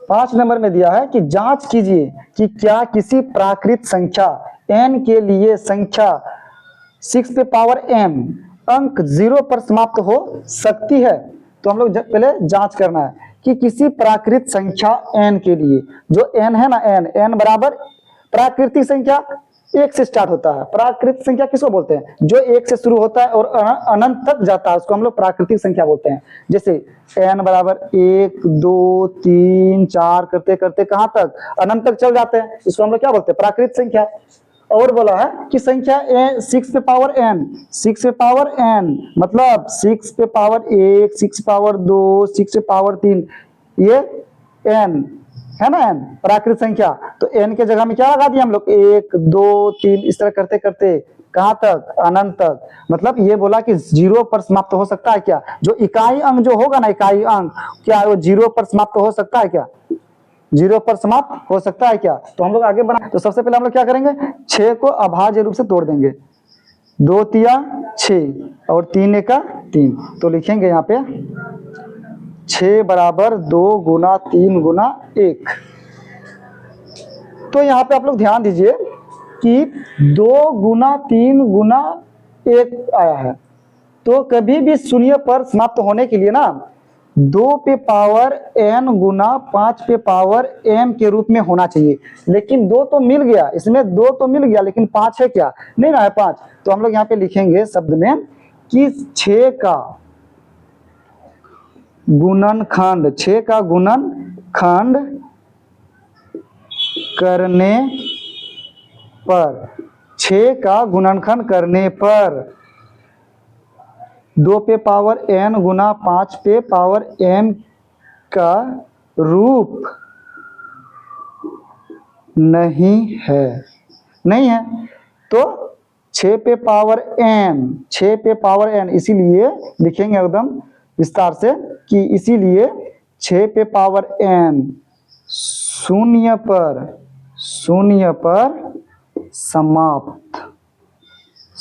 5 number में दिया है कि जांच कीजिए कि क्या किसी प्राकृत संख्या n के लिए संख्या 6 पे पावर n अंक 0 पर समाप्त हो सकती है। तो हम लोग पहले जांच करना है कि किसी प्राकृत संख्या n के लिए, जो n है ना, n बराबर प्राकृतिक संख्या 1 से स्टार्ट होता है। प्राकृतिक संख्या किसको बोलते हैं? जो 1 से शुरू होता है और अनंत तक जाता है, उसको हम लोग प्राकृतिक संख्या बोलते हैं। जैसे n बराबर 1 2 3 4 करते करते कहां तक? अनंत तक चल जाते हैं, इसको हम लोग क्या बोलते हैं? प्राकृतिक संख्या। और बोला है कि संख्या 6 पे पावर n, 6 पे पावर n मतलब 6 पे पावर 1, 6 पे पावर 2, 6 पे पावर 3, ये n है ना, n प्राकृतिक संख्या। तो n के जगह में क्या लगा दिया हम लोग? 1 2 3 इस तरह करते करते कहां तक? अनंत तक। मतलब ये बोला कि 0 पर समाप्त हो सकता है क्या? जो इकाई अंक जो होगा ना, इकाई अंक, क्या वो 0 पर समाप्त हो सकता है क्या? 0 पर समाप्त हो सकता है क्या? तो हम लोग आगे बढ़ा। तो सबसे पहले हम लोग क्या करेंगे? 6 को अभाज्य रूप से तोड़ देंगे। 2 तिया 6 और 3 एका 3। तो लिखेंगे यहाँ पे 6 बराबर 2 गुना 3 गुना 1। तो यहाँ पे आप लोग ध्यान दीजिए कि 2 गुना 3 गुना 1 आया है। तो कभी भी शून्य पर समाप्त होने के लिए ना 2 पे पावर n गुना 5 पे पावर m के रूप में होना चाहिए। लेकिन 2 तो मिल गया, इसमें 2 तो मिल गया, लेकिन 5 है क्या? नहीं ना है 5। तो हम लोग यहाँ पे लिखेंगे शब्द में कि 6 का गुणनखंड, 6 का गुणनखंड करने पर, 6 का गुणनखंड करने पर 2 पे पावर n गुना 5 पे पावर m का रूप नहीं है, नहीं है। तो 6 पे पावर n, 6 पे पावर n, इसीलिए लिखेंगे एकदम विस्तार से कि इसीलिए 6 पे पावर n शून्य पर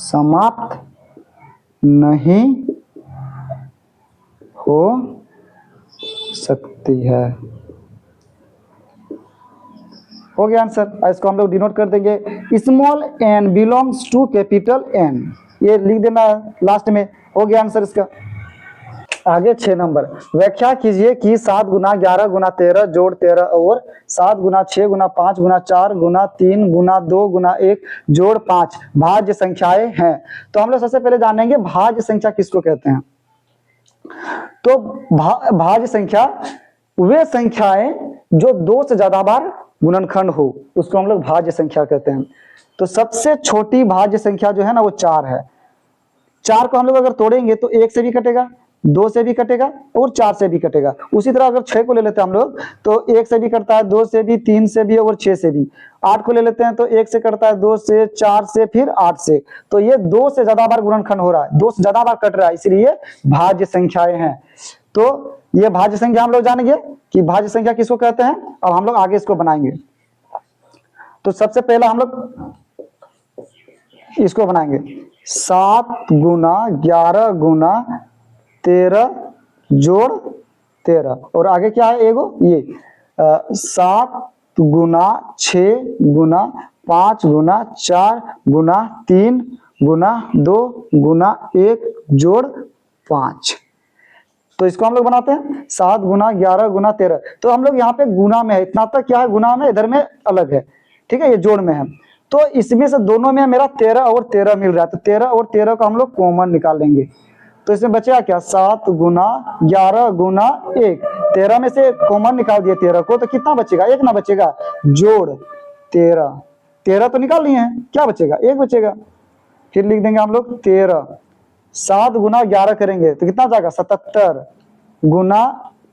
समाप्त नहीं हो सकती है। हो गया आंसर। इसको हम लोग डिनोट कर देंगे small n belongs to capital N, ये लिख देना लास्ट में। हो गया आंसर इसका। आगे 6 नंबर, व्याख्या कीजिए कि 7 गुना 11 गुना 13 जोड़ 13 और 7 गुना 6 गुना 5 गुना 4 गुना 3 गुना 2 गुना 1 जोड़ 5 भाज्य संख्याएं हैं। तो हम लोग सबसे पहले जानेंगे भाज्य संख्या किसको कहते हैं। तो भाज्य संख्या वे संख्याएं जो 2 से ज्यादा बार गुणनखंड हो, उसको हम लोग भाज्य संख्या कहते हैं। तो सबसे छोटी भाज्य संख्या जो है ना वो 4 है। 4 को हम लोग अगर तोड़ेंगे तो 1 से भी कटेगा, 2 से भी कटेगा और 4 से भी कटेगा। उसी तरह अगर 6 को ले लेते हैं हम लोग तो 1 से भी कटता है, 2 से भी, 3 से भी और 6 से भी। 8 को ले लेते हैं तो 1 से कटता है, 2 से, 4 से, फिर 8 से। तो ये 2 से ज्यादा बार गुणनखंड हो रहा है, 2 से ज्यादा बार कट रहा है, इसलिए भाज्य संख्याएं हैं। तो ये भाज्य संख्या हम लोग जानेंगे कि भाज्य संख्या किसको कहते हैं। अब हम लोग आगे इसको बनाएंगे। तो सबसे पहला हम लोग इसको बनाएंगे 7 गुना 11 गुना 13 जोड़ 13 और आगे क्या है एगो ये 7 गुना 6 गुना 5 गुना 4 गुना 3 गुना 2 गुना 1 जोड़ 5। तो इसको हम लोग बनाते हैं 7 गुना 11 गुना 13। तो हम लोग यहाँ पे गुना में है, इतना तक क्या है गुना में, इधर में अलग है, ठीक है, ये जोड़ में है। तो इसमें से दोनों में मेरा 13 और 13 मिल रहा है, तो 13 और 13 को हम लोग कॉमन निकाल लेंगे। तो इसमें बचेगा क्या 7 गुना 11 गुना 1, 13 में से कॉमन निकाल दिया 13 को, तो कितना बचेगा? 1 ना बचेगा, जोड़ 13, 13 तो निकाल लिए हैं, क्या बचेगा? 1 बचेगा। फिर लिख देंगे हम लोग 13, 7 गुना 11 करेंगे तो कितना जाएगा 77 गुना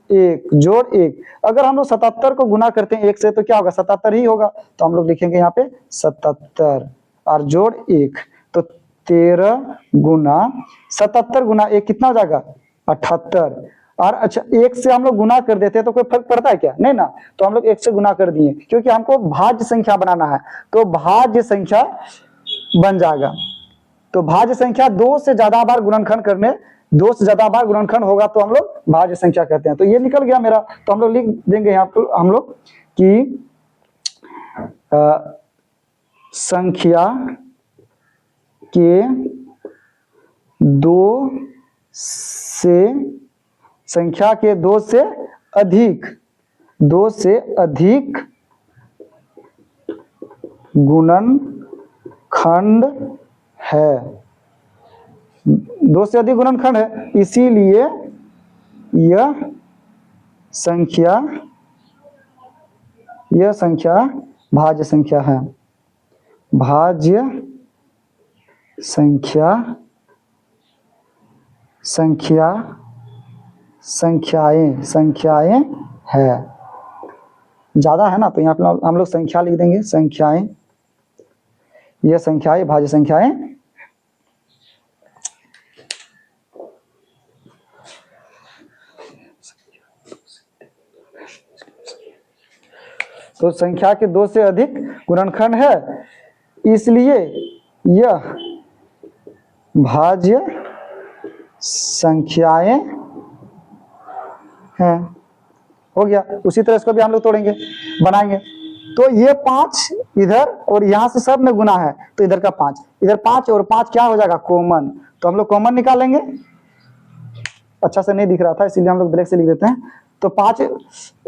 1 जोड़ 1। अगर हम लोग 77 को गुना करते हैं 1 से तो क्या होगा? 77 ही होगा। तो हम लोग लिखेंगे यहाँ पे 77 और जोड़ 1। तो 13 गुना 77 गुना 1 कितना हो जाएगा? 78। और अच्छा 1 से हम लोग गुना कर देते हैं तो कोई फर्क पड़ता है क्या? नहीं ना। तो हम लोग 1 से गुना कर दिए क्योंकि हमको भाज्य संख्या बनाना है, तो भाज्य संख्या बन जाएगा। तो भाज्य संख्या 2 से ज्यादा बार गुणनखंड करने दो से ज्यादा बार गुणनखंड होगा तो हम लोग भाज्य संख्या कहते हैं। तो ये निकल गया मेरा, तो हम लोग लिख देंगे यहाँ पर हम लोग कि संख्या के दो से अधिक गुणनखंड है, दो से अधिक गुणनखंड है, इसीलिए यह संख्या भाज्य संख्या है। भाज्य संख्याएं है, ज्यादा है ना, तो यहाँ पे हम लोग संख्या लिख देंगे, संख्याएं, यह संख्याएं भाज्य संख्याएं। तो संख्या के दो से अधिक गुणनखंड है, इसलिए यह भाज्य संख्याएं हैं। हो गया। उसी तरह इसको भी हम लोग तोड़ेंगे, बनाएंगे। तो ये 5 इधर और यहां से सब में गुना है, तो इधर का 5, इधर 5 और 5 क्या हो जाएगा, कॉमन। तो हम लोग कॉमन निकालेंगे, अच्छा से नहीं दिख रहा था इसीलिए हम लोग ब्लैक से लिख देते हैं। तो 5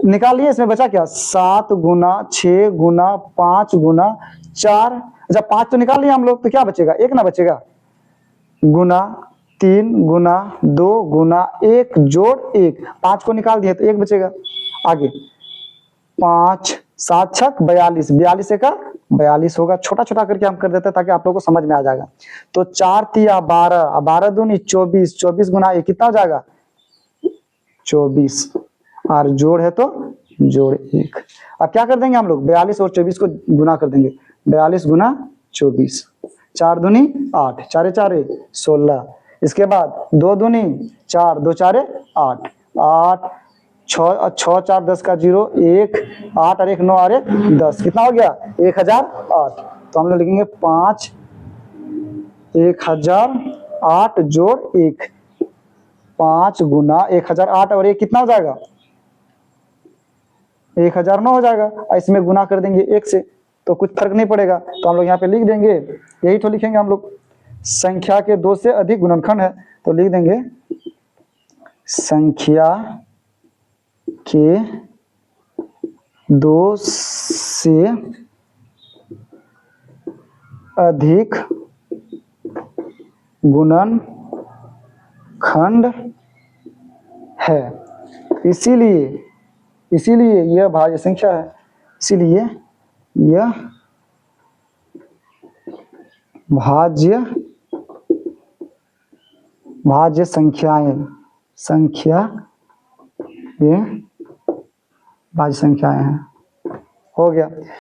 निकाल लिए, इसमें बचा क्या, 7 गुना 6 गुना 5 गुना 4। जब 5 तो निकाल लिया हम लोग, तो क्या बचेगा, 1 ना बचेगा, गुना 3 गुना 2 गुना 1 जोड़ 1, 5 को निकाल दिया तो 1 बचेगा। आगे 5 7 छक 42, 42 का 42 होगा, छोटा छोटा करके हम कर देते हैं ताकि आप लोगों को समझ में आ जाएगा। तो 4 तिया 12, 12 दूनी 24, 24 गुना 1 कितना हो जाएगा, 24, और जोड़ है तो जोड़ 1। अब क्या कर देंगे हम लोग, 42 और 24 को गुना कर देंगे, 42 गुना 24, 4 दूनी 8, 4 4 16, इसके बाद 2 दूनी 4, 2 4 8, 8 6 4 10 का 0 1, 8 और 1 9 और 1 10, कितना हो गया, 1008। तो हम लोग लिखेंगे 5 1008 जोड़ 1, 5 गुना 1008 और 1 कितना हो जाएगा, 1009 हो जाएगा। इसमें गुना कर देंगे 1 से, तो कुछ फर्क नहीं पड़ेगा, तो हम लोग यहाँ पे लिख देंगे, यही तो लिखेंगे हम लोग, संख्या के 2 से अधिक गुणनखंड है, तो लिख देंगे संख्या के 2 से अधिक गुणनखंड है, इसीलिए यह भाज्य संख्या है, इसीलिए यह भाज्य संख्याएं भाज्य संख्याएं हैं। हो गया।